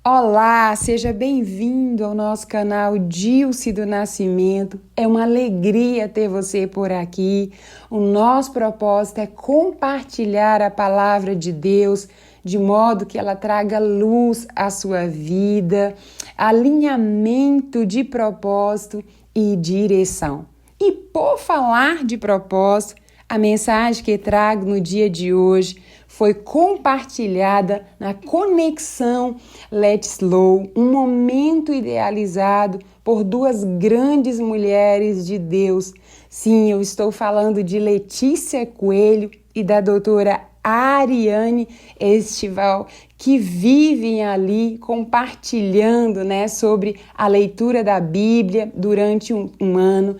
Olá, seja bem-vindo ao nosso canal Dilce do Nascimento. É uma alegria ter você por aqui. O nosso propósito é compartilhar a palavra de Deus de modo que ela traga luz à sua vida, alinhamento de propósito e direção. E por falar de propósito, a mensagem que trago no dia de hoje foi compartilhada na Conexão Let's Slow, um momento idealizado por duas grandes mulheres de Deus. Sim, eu estou falando de Letícia Coelho e da doutora Ariane Estival, que vivem ali compartilhando, sobre a leitura da Bíblia durante um ano.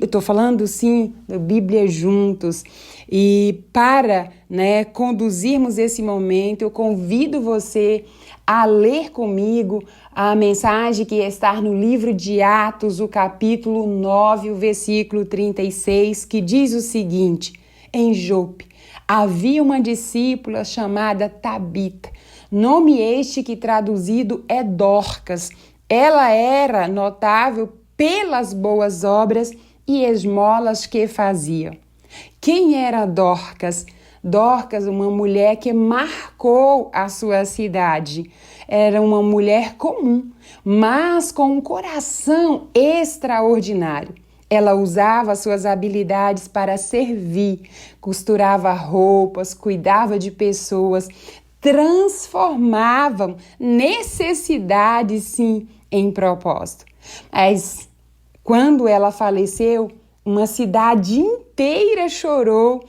Estou falando, sim, da Bíblia juntos. E para conduzirmos esse momento, eu convido você a ler comigo a mensagem que está no livro de Atos, o capítulo 9, o versículo 36, que diz o seguinte: em Jope havia uma discípula chamada Tabita, nome este que traduzido é Dorcas. Ela era notável pelas boas obras e esmolas que fazia. Quem era Dorcas? Dorcas, uma mulher que marcou a sua cidade. Era uma mulher comum, mas com um coração extraordinário. Ela usava suas habilidades para servir, costurava roupas, cuidava de pessoas, transformava necessidades, sim, em propósito. Mas quando ela faleceu, uma cidade inteira chorou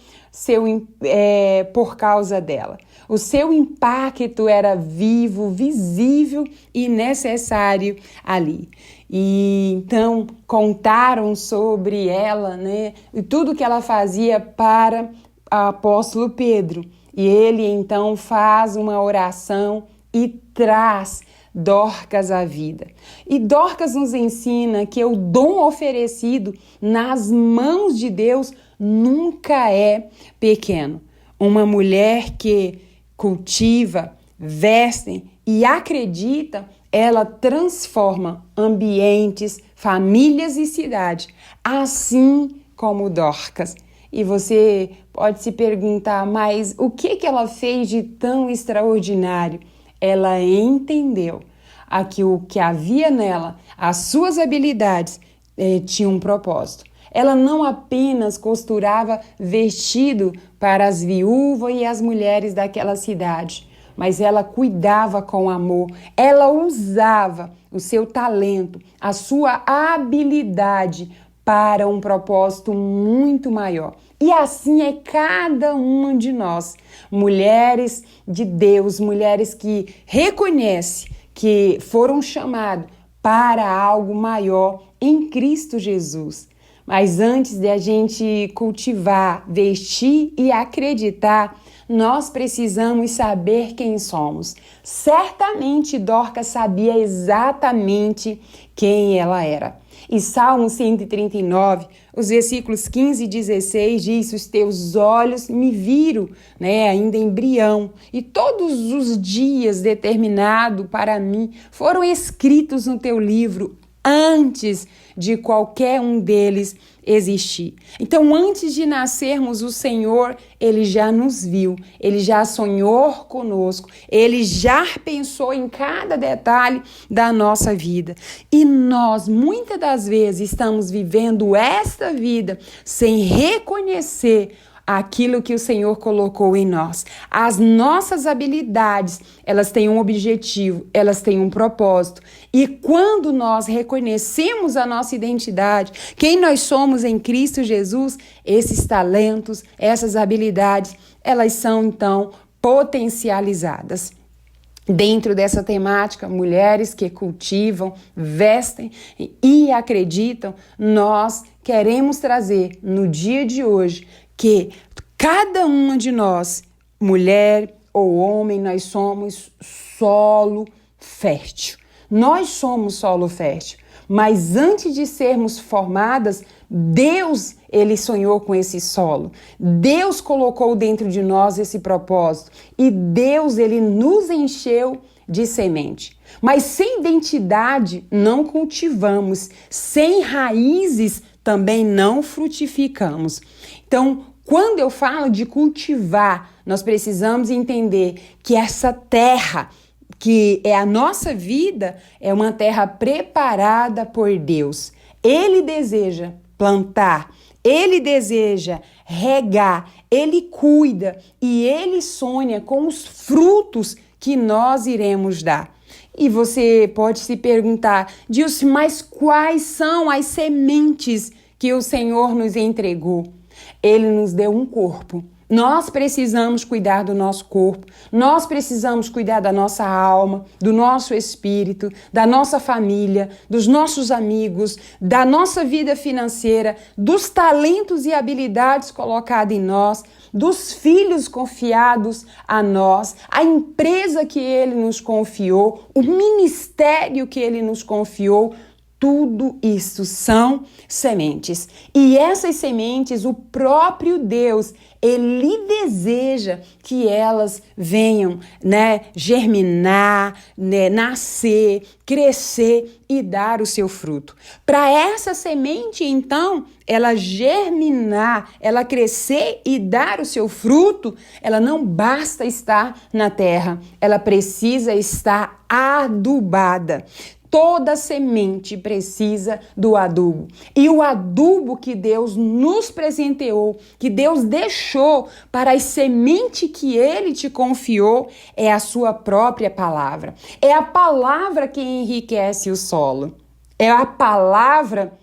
por causa dela. O seu impacto era vivo, visível e necessário ali. E então contaram sobre ela, e tudo que ela fazia para o apóstolo Pedro. E ele então faz uma oração e traz Dorcas à vida. E Dorcas nos ensina que o dom oferecido nas mãos de Deus nunca é pequeno. Uma mulher que cultiva, veste e acredita, ela transforma ambientes, famílias e cidades, assim como Dorcas. E você pode se perguntar, mas o que ela fez de tão extraordinário? Ela entendeu que o que havia nela, as suas habilidades, tinham um propósito. Ela não apenas costurava vestido para as viúvas e as mulheres daquela cidade, mas ela cuidava com amor. Ela usava o seu talento, a sua habilidade para um propósito muito maior. E assim é cada uma de nós, mulheres de Deus, mulheres que reconhecem que foram chamadas para algo maior em Cristo Jesus. Mas antes de a gente cultivar, vestir e acreditar, nós precisamos saber quem somos. Certamente Dorcas sabia exatamente quem ela era. E Salmo 139, os versículos 15 e 16 diz: os teus olhos me viram, ainda embrião, e todos os dias determinados para mim foram escritos no teu livro antes de qualquer um deles existir. Então, antes de nascermos, o Senhor, Ele já nos viu, Ele já sonhou conosco, Ele já pensou em cada detalhe da nossa vida. E nós, muitas das vezes, estamos vivendo esta vida sem reconhecer aquilo que o Senhor colocou em nós. As nossas habilidades, elas têm um objetivo, elas têm um propósito. E quando nós reconhecemos a nossa identidade, quem nós somos em Cristo Jesus, esses talentos, essas habilidades, elas são então potencializadas. Dentro dessa temática, mulheres que cultivam, vestem e acreditam, nós queremos trazer no dia de hoje que cada uma de nós, mulher ou homem, nós somos solo fértil. Nós somos solo fértil, mas antes de sermos formadas, Deus, Ele sonhou com esse solo. Deus colocou dentro de nós esse propósito. E Deus, Ele nos encheu de semente. Mas sem identidade não cultivamos, sem raízes também não frutificamos. Então, quando eu falo de cultivar, nós precisamos entender que essa terra, que é a nossa vida, é uma terra preparada por Deus. Ele deseja plantar, ele deseja regar, ele cuida e ele sonha com os frutos que nós iremos dar. E você pode se perguntar, Dilce, mas quais são as sementes que o Senhor nos entregou? Ele nos deu um corpo. Nós precisamos cuidar do nosso corpo, nós precisamos cuidar da nossa alma, do nosso espírito, da nossa família, dos nossos amigos, da nossa vida financeira, dos talentos e habilidades colocados em nós, dos filhos confiados a nós, a empresa que Ele nos confiou, o ministério que Ele nos confiou. Tudo isso são sementes. E essas sementes, o próprio Deus, Ele deseja que elas venham, germinar, nascer, crescer e dar o seu fruto. Para essa semente, então, ela germinar, ela crescer e dar o seu fruto, ela não basta estar na terra, ela precisa estar adubada. Toda semente precisa do adubo. E o adubo que Deus nos presenteou, que Deus deixou para a semente que Ele te confiou, é a sua própria palavra. É a palavra que enriquece o solo. É a palavra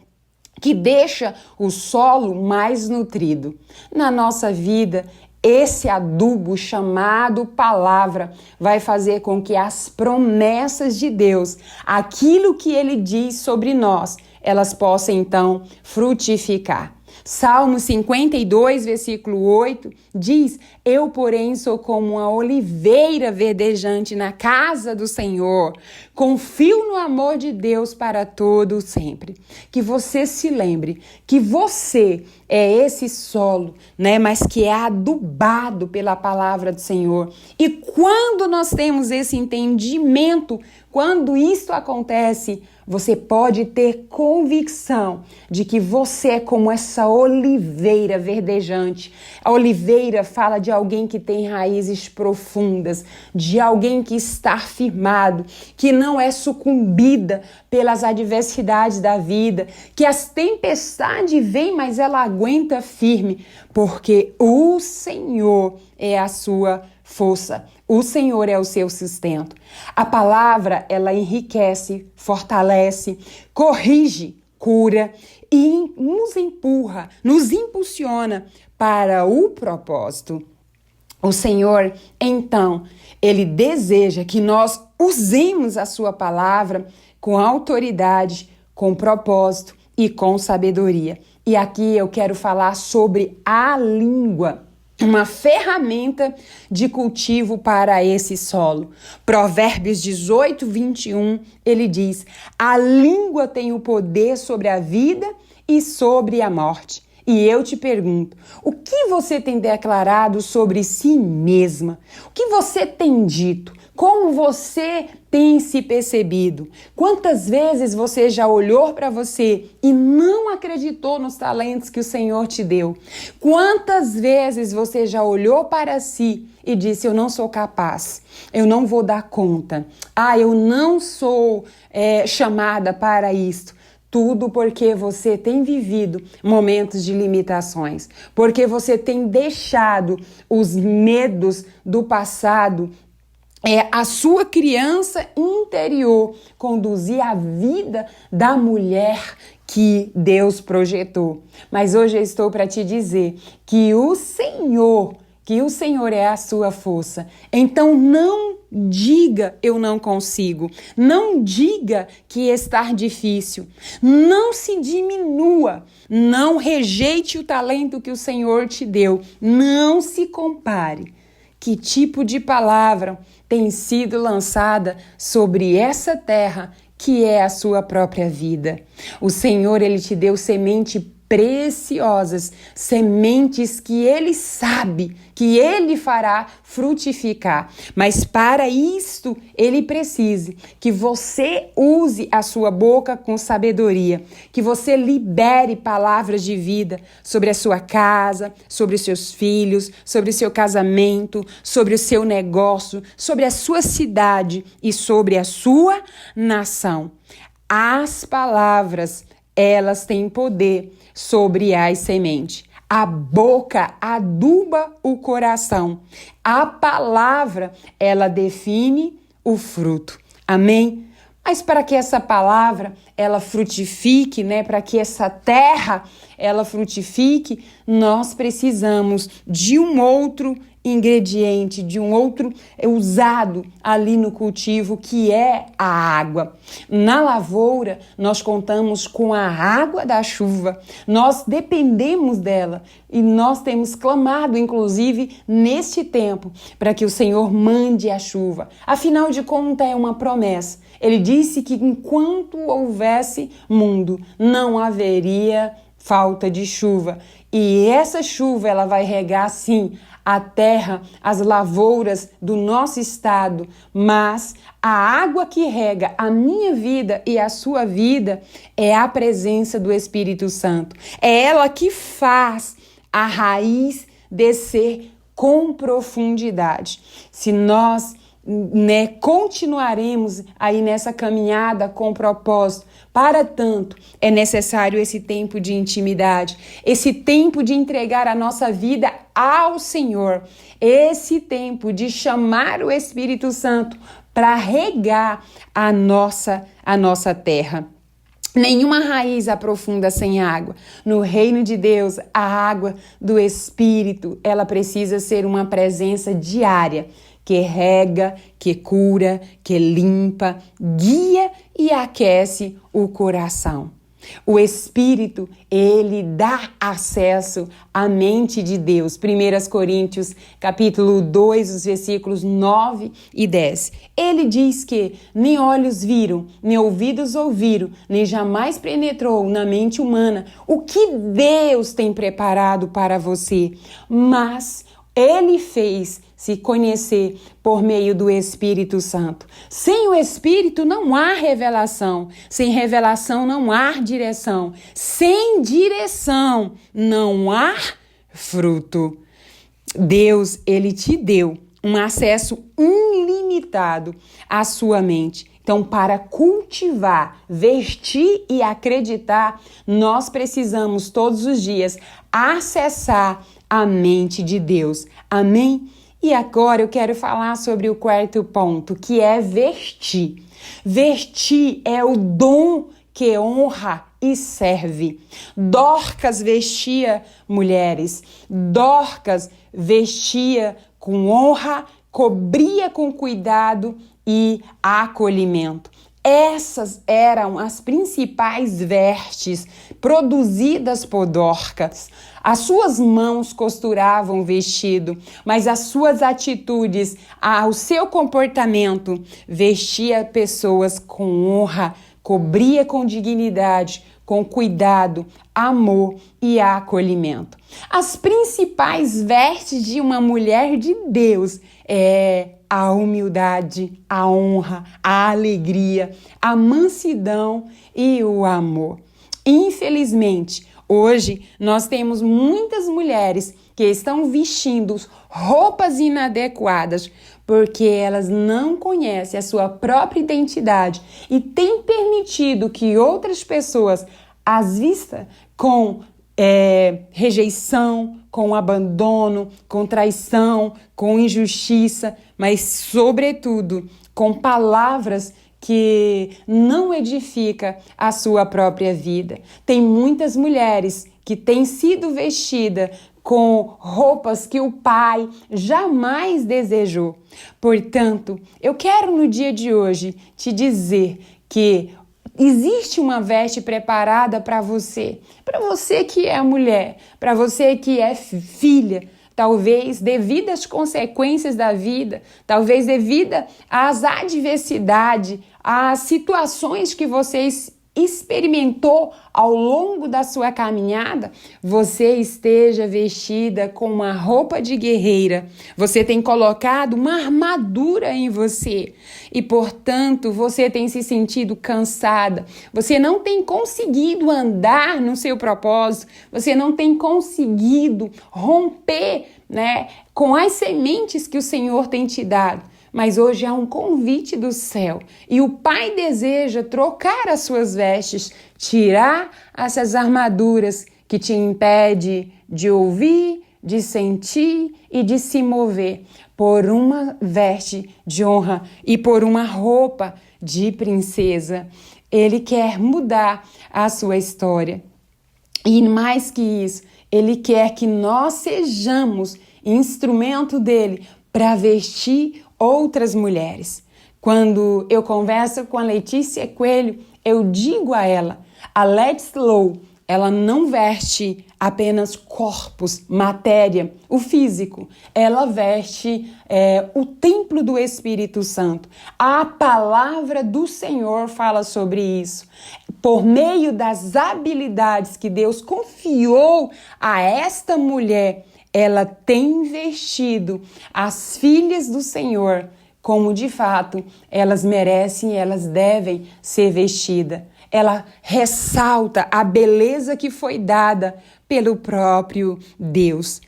que deixa o solo mais nutrido. Na nossa vida, esse adubo chamado palavra vai fazer com que as promessas de Deus, aquilo que Ele diz sobre nós, elas possam então frutificar. Salmo 52, versículo 8, diz: Eu, porém, sou como uma oliveira verdejante na casa do Senhor. Confio no amor de Deus para todo sempre. Que você se lembre que você é esse solo, mas que é adubado pela palavra do Senhor. E quando nós temos esse entendimento, quando isso acontece, você pode ter convicção de que você é como essa oliveira verdejante. A oliveira fala de alguém que tem raízes profundas, de alguém que está firmado, que não é sucumbida pelas adversidades da vida, que as tempestades vêm, mas ela aguenta firme, porque o Senhor é a sua força. O Senhor é o seu sustento. A palavra, ela enriquece, fortalece, corrige, cura e nos empurra, nos impulsiona para o propósito. O Senhor, então, Ele deseja que nós usemos a sua palavra com autoridade, com propósito e com sabedoria. E aqui eu quero falar sobre a língua, uma ferramenta de cultivo para esse solo. Provérbios 18, 21, ele diz: a língua tem o poder sobre a vida e sobre a morte. E eu te pergunto, o que você tem declarado sobre si mesma? O que você tem dito? Como você tem se percebido? Quantas vezes você já olhou para você e não acreditou nos talentos que o Senhor te deu? Quantas vezes você já olhou para si e disse: eu não sou capaz, eu não vou dar conta, eu não sou chamada para isto? Tudo porque você tem vivido momentos de limitações, porque você tem deixado os medos do passado, a sua criança interior, conduzir a vida da mulher que Deus projetou. Mas hoje eu estou para te dizer que o Senhor é a sua força. Então não diga eu não consigo, não diga que está difícil, não se diminua, não rejeite o talento que o Senhor te deu, não se compare. Que tipo de palavra tem sido lançada sobre essa terra que é a sua própria vida? O Senhor, Ele te deu semente preciosas, sementes que Ele sabe que Ele fará frutificar. Mas para isto, Ele precisa que você use a sua boca com sabedoria, que você libere palavras de vida sobre a sua casa, sobre os seus filhos, sobre o seu casamento, sobre o seu negócio, sobre a sua cidade e sobre a sua nação. As palavras, elas têm poder sobre as sementes. A boca aduba o coração. A palavra, ela define o fruto. Amém? Mas para que essa palavra, ela frutifique, para que essa terra, ela frutifique, nós precisamos de um outro ingrediente, de um outro usado ali no cultivo, que é a água. Na lavoura, nós contamos com a água da chuva, nós dependemos dela e nós temos clamado, inclusive, neste tempo, para que o Senhor mande a chuva. Afinal de contas, é uma promessa. Ele disse que enquanto houvesse mundo, não haveria falta de chuva. E essa chuva, ela vai regar, sim, a terra, as lavouras do nosso estado, mas a água que rega a minha vida e a sua vida é a presença do Espírito Santo. É ela que faz a raiz descer com profundidade. Se nós continuaremos aí nessa caminhada com propósito, para tanto é necessário esse tempo de intimidade, esse tempo de entregar a nossa vida ao Senhor, esse tempo de chamar o Espírito Santo para regar a nossa terra. Nenhuma raiz aprofunda sem água. No reino de Deus, a água do Espírito, ela precisa ser uma presença diária, que rega, que cura, que limpa, guia e aquece o coração. O Espírito, ele dá acesso à mente de Deus. 1 Coríntios, capítulo 2, os versículos 9 e 10. Ele diz que nem olhos viram, nem ouvidos ouviram, nem jamais penetrou na mente humana o que Deus tem preparado para você. Mas Ele fez se conhecer por meio do Espírito Santo. Sem o Espírito não há revelação. Sem revelação não há direção. Sem direção não há fruto. Deus, Ele te deu um acesso ilimitado à sua mente. Então, para cultivar, vestir e acreditar, nós precisamos todos os dias acessar a mente de Deus. Amém? E agora eu quero falar sobre o quarto ponto, que é vestir. Vestir é o dom que honra e serve. Dorcas vestia mulheres. Dorcas vestia com honra, cobria com cuidado e acolhimento. Essas eram as principais vestes produzidas por Dorcas. As suas mãos costuravam o vestido, mas as suas atitudes, o seu comportamento vestia pessoas com honra, cobria com dignidade, com cuidado, amor e acolhimento. As principais vestes de uma mulher de Deus é a humildade, a honra, a alegria, a mansidão e o amor. Infelizmente, hoje nós temos muitas mulheres que estão vestindo roupas inadequadas porque elas não conhecem a sua própria identidade e têm permitido que outras pessoas as vistam com rejeição, com abandono, com traição, com injustiça, mas, sobretudo, com palavras que não edifica a sua própria vida. Tem muitas mulheres que têm sido vestidas com roupas que o pai jamais desejou. Portanto, eu quero no dia de hoje te dizer que existe uma veste preparada para você que é mulher, para você que é filha, talvez devido às consequências da vida, talvez devido às adversidades, às situações que você experimentou ao longo da sua caminhada, você esteja vestida com uma roupa de guerreira. Você tem colocado uma armadura em você e, portanto, você tem se sentido cansada. Você não tem conseguido andar no seu propósito. Você não tem conseguido romper, com as sementes que o Senhor tem te dado. Mas hoje há um convite do céu e o Pai deseja trocar as suas vestes, tirar essas armaduras que te impedem de ouvir, de sentir e de se mover por uma veste de honra e por uma roupa de princesa. Ele quer mudar a sua história. E mais que isso, Ele quer que nós sejamos instrumento dele para vestir outras mulheres. Quando eu converso com a Letícia Coelho, eu digo a ela, a Let's Slow, ela não veste apenas corpos, matéria, o físico. Ela veste o templo do Espírito Santo. A palavra do Senhor fala sobre isso. Por meio das habilidades que Deus confiou a esta mulher, ela tem vestido as filhas do Senhor como de fato elas merecem e elas devem ser vestidas. Ela ressalta a beleza que foi dada pelo próprio Deus.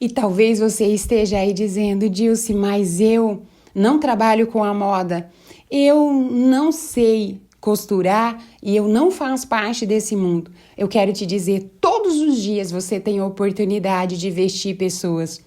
E talvez você esteja aí dizendo, Dilce, mas eu não trabalho com a moda, eu não sei costurar e eu não faço parte desse mundo. Eu quero te dizer, todos os dias você tem a oportunidade de vestir pessoas.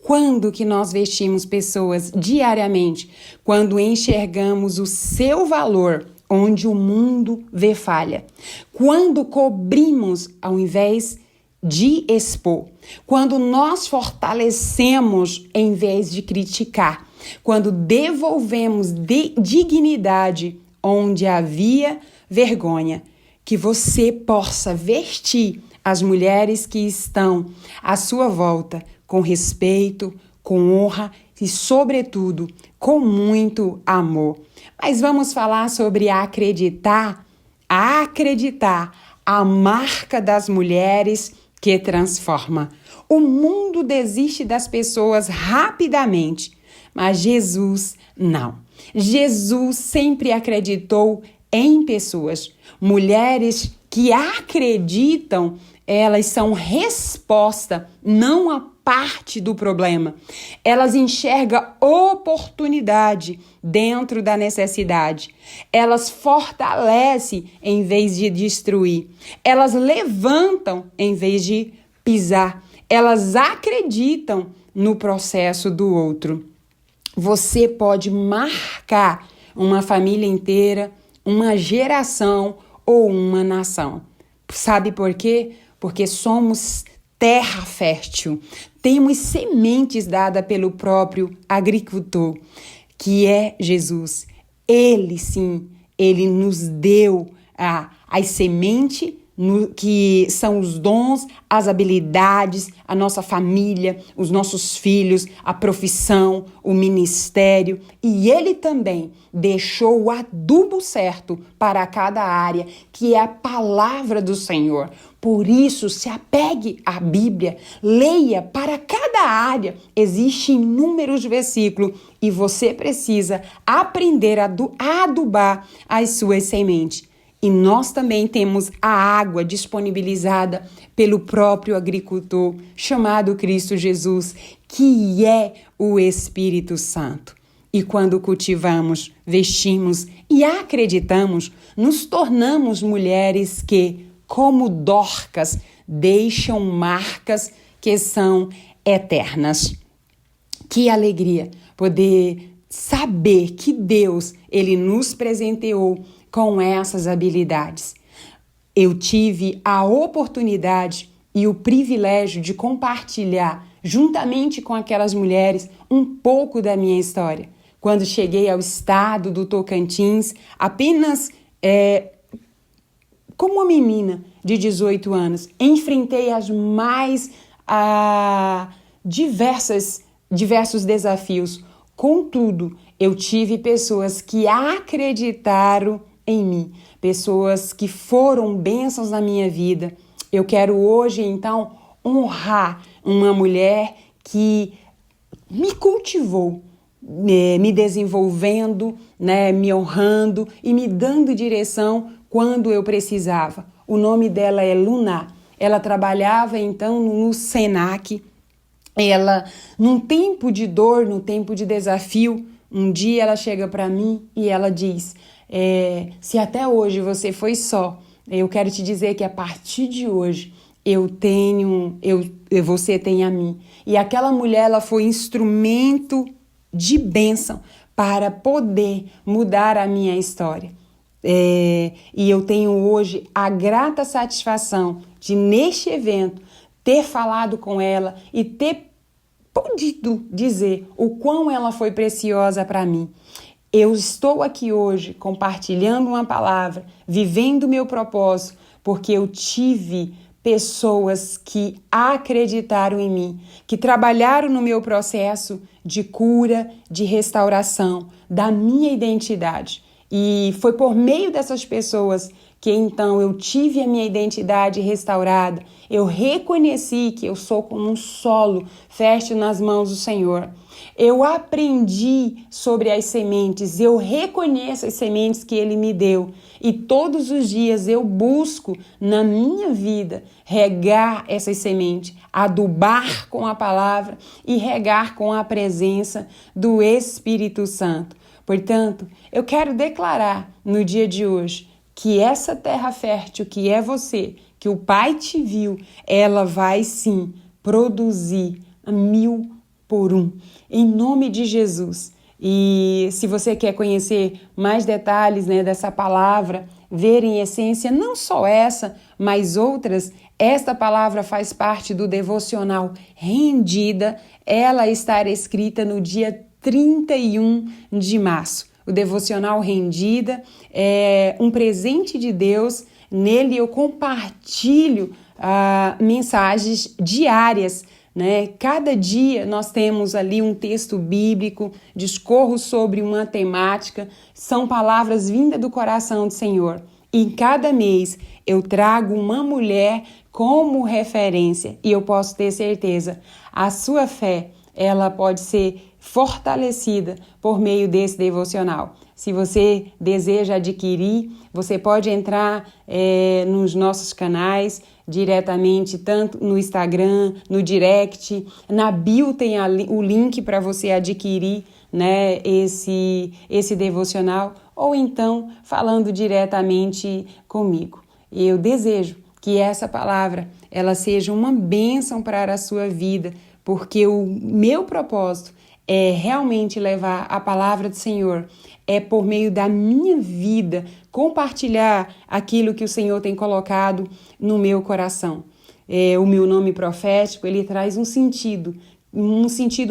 Quando que nós vestimos pessoas diariamente? Quando enxergamos o seu valor, onde o mundo vê falha. Quando cobrimos ao invés de expor. Quando nós fortalecemos em vez de criticar. Quando devolvemos dignidade onde havia vergonha. Que você possa vestir as mulheres que estão à sua volta com respeito, com honra e, sobretudo, com muito amor. Mas vamos falar sobre acreditar, a marca das mulheres que transforma. O mundo desiste das pessoas rapidamente, mas Jesus não. Jesus sempre acreditou em pessoas. Mulheres que acreditam, elas são resposta, não a parte do problema. Elas enxergam oportunidade dentro da necessidade. Elas fortalecem em vez de destruir. Elas levantam em vez de pisar. Elas acreditam no processo do outro. Você pode marcar uma família inteira, uma geração ou uma nação. Sabe por quê? Porque somos terra fértil. Temos sementes dadas pelo próprio agricultor, que é Jesus. Ele, sim, ele nos deu as sementes, que são os dons, as habilidades, a nossa família, os nossos filhos, a profissão, o ministério. E ele também deixou o adubo certo para cada área, que é a palavra do Senhor. Por isso, se apegue à Bíblia, leia para cada área. Existem inúmeros versículos e você precisa aprender a adubar as suas sementes. E nós também temos a água disponibilizada pelo próprio agricultor, chamado Cristo Jesus, que é o Espírito Santo. E quando cultivamos, vestimos e acreditamos, nos tornamos mulheres que, como Dorcas, deixam marcas que são eternas. Que alegria poder saber que Deus, ele nos presenteou com essas habilidades. Eu tive a oportunidade e o privilégio de compartilhar, juntamente com aquelas mulheres, um pouco da minha história. Quando cheguei ao estado do Tocantins, apenas como uma menina de 18 anos, enfrentei as mais diversos desafios. Contudo, eu tive pessoas que acreditaram em mim, pessoas que foram bênçãos na minha vida. Eu quero hoje, então, honrar uma mulher que me cultivou, me desenvolvendo, né, me honrando e me dando direção quando eu precisava. O nome dela é Luna. Ela trabalhava então no Senac. Ela, num tempo de dor, num tempo de desafio, um dia ela chega para mim e ela diz: se até hoje você foi só, eu quero te dizer que a partir de hoje você tem a mim. E aquela mulher, ela foi instrumento de bênção para poder mudar a minha história. E eu tenho hoje a grata satisfação de, neste evento, ter falado com ela e ter podido dizer o quão ela foi preciosa para mim. Eu estou aqui hoje compartilhando uma palavra, vivendo o meu propósito, porque eu tive pessoas que acreditaram em mim, que trabalharam no meu processo de cura, de restauração, da minha identidade. E foi por meio dessas pessoas que então eu tive a minha identidade restaurada. Eu reconheci que eu sou como um solo fértil nas mãos do Senhor. Eu aprendi sobre as sementes, eu reconheço as sementes que Ele me deu. E todos os dias eu busco na minha vida regar essas sementes, adubar com a palavra e regar com a presença do Espírito Santo. Portanto, eu quero declarar no dia de hoje que essa terra fértil que é você, que o Pai te viu, ela vai sim produzir 1000 por 1, em nome de Jesus. E se você quer conhecer mais detalhes, né, dessa palavra, ver em essência não só essa, mas outras, esta palavra faz parte do devocional Rendida. Ela está escrita no dia 31 de março. O devocional Rendida é um presente de Deus. Nele eu compartilho mensagens diárias, né? Cada dia nós temos ali um texto bíblico, discorro sobre uma temática, são palavras vindas do coração do Senhor. E em cada mês eu trago uma mulher como referência e eu posso ter certeza, a sua fé, ela pode ser fortalecida por meio desse devocional. Se você deseja adquirir, você pode entrar nos nossos canais diretamente, tanto no Instagram, no direct, na bio tem o link para você adquirir, né, esse devocional, ou então falando diretamente comigo. Eu desejo que essa palavra ela seja uma bênção para a sua vida, porque o meu propósito é realmente levar a palavra do Senhor, é por meio da minha vida compartilhar aquilo que o Senhor tem colocado no meu coração. O meu nome profético, ele traz um sentido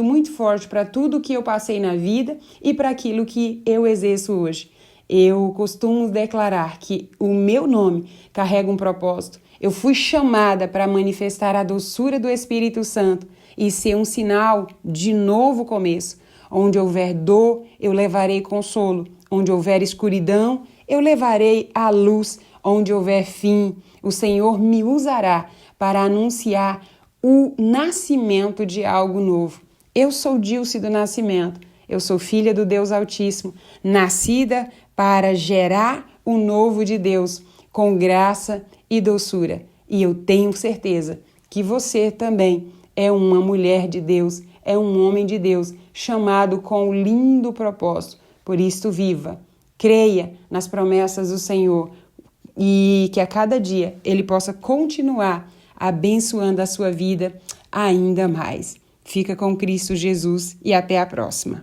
muito forte para tudo que eu passei na vida e para aquilo que eu exerço hoje. Eu costumo declarar que o meu nome carrega um propósito. Eu fui chamada para manifestar a doçura do Espírito Santo e ser um sinal de novo começo. Onde houver dor, eu levarei consolo. Onde houver escuridão, eu levarei a luz. Onde houver fim, o Senhor me usará para anunciar o nascimento de algo novo. Eu sou Dilce do Nascimento. Eu sou filha do Deus Altíssimo, nascida para gerar o novo de Deus com graça e doçura. E eu tenho certeza que você também é uma mulher de Deus, é um homem de Deus, chamado com um lindo propósito. Por isto, viva, creia nas promessas do Senhor e que a cada dia Ele possa continuar abençoando a sua vida ainda mais. Fica com Cristo Jesus e até a próxima.